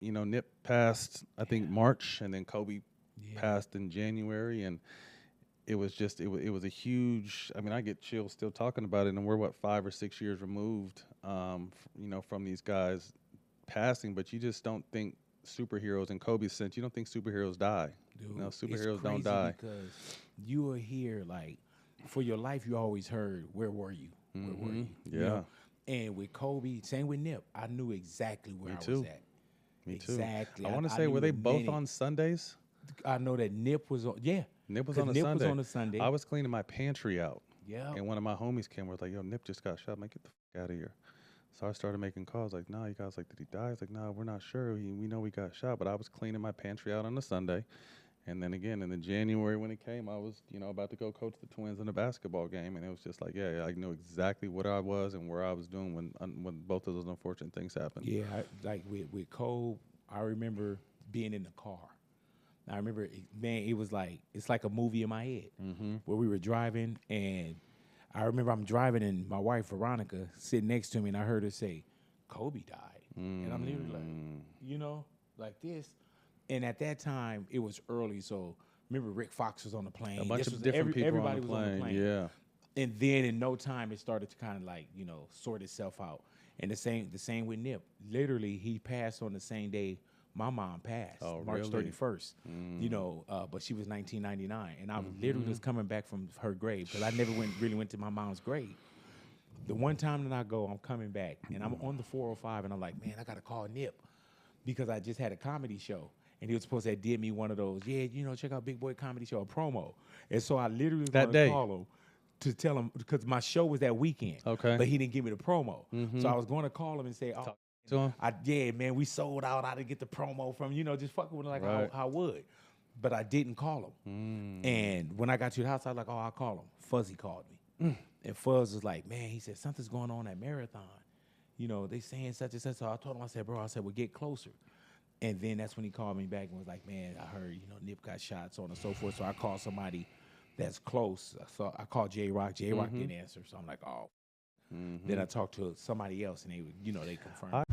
you know, Nip passed, I think March, and then Kobe Yeah. passed in January, and it was just it was a huge. I mean, I get chills still talking about it, and we're what 5 or 6 years removed, you know, from these guys passing. But you just don't think superheroes in Kobe's sense. You don't think superheroes die. Dude, You know, it's superheroes don't crazy die. because you were here like for your life. You always heard, "Where were you? Where were you?" You Yeah, know? And with Kobe, same with Nip, I knew exactly where me I was too. at. Me too. Exactly. I want to I say, knew were the they both minute. on Sundays? I know that Nip was on. Yeah, Nip was because on a Nip was Sunday. on a Sunday. I was cleaning my pantry out, Yeah. and one of my homies came. Was like, "Yo, Nip just got shot." I'm like, "Get the fuck out of here." So I started making calls. Like, "Nah, you guys like, did he die?" It's like, "Nah, we're not sure. We know he got shot." But I was cleaning my pantry out on a Sunday, and then again in the January when it came, I was about to go coach the Twins in a basketball game, and it was just like, yeah, I knew exactly what I was and where I was doing when both of those unfortunate things happened. Yeah, like with Cole, I remember being in the car. I remember, man, it was like it's like a movie in my head where we were driving, and I remember I'm driving, and my wife Veronica sitting next to me, and I heard her say, "Kobe died," and I'm literally like, like this. And at that time, it was early, so remember Rick Fox was on the plane. A bunch This of was different people on everybody the was on the plane. plane. Yeah. And then in no time, it started to kind of like sort itself out. And the same with Nip. Literally, he passed on the same day my mom passed, Oh, March really? 31st. But she was 1999, and I was literally just coming back from her grave because I never really went to my mom's grave. The one time that I go, I'm coming back, and I'm on the 405, and I'm like, man, I gotta call Nip because I just had a comedy show. And he was supposed to have did me one of those, check out Big Boy Comedy Show, a promo. And so I literally was That going to day? call him to tell him, because my show was that weekend. Okay. But he didn't give me the promo. So I was going to call him and say, Talk to him. man, we sold out. I didn't get the promo from, just fucking with him like Right. how I would. But I didn't call him. And when I got to the house, I was like, I'll call him. Fuzzy called me. And Fuzz was like, man, he said, something's going on at Marathon. They saying such and such. So I told him, I said, we'll get closer. And then that's when he called me back and was like, man, I heard, Nip got shot, so on and so forth. So I called somebody that's close. So I called J-Rock. J-Rock didn't answer. So I'm like, oh. Then I talked to somebody else, and they confirmed.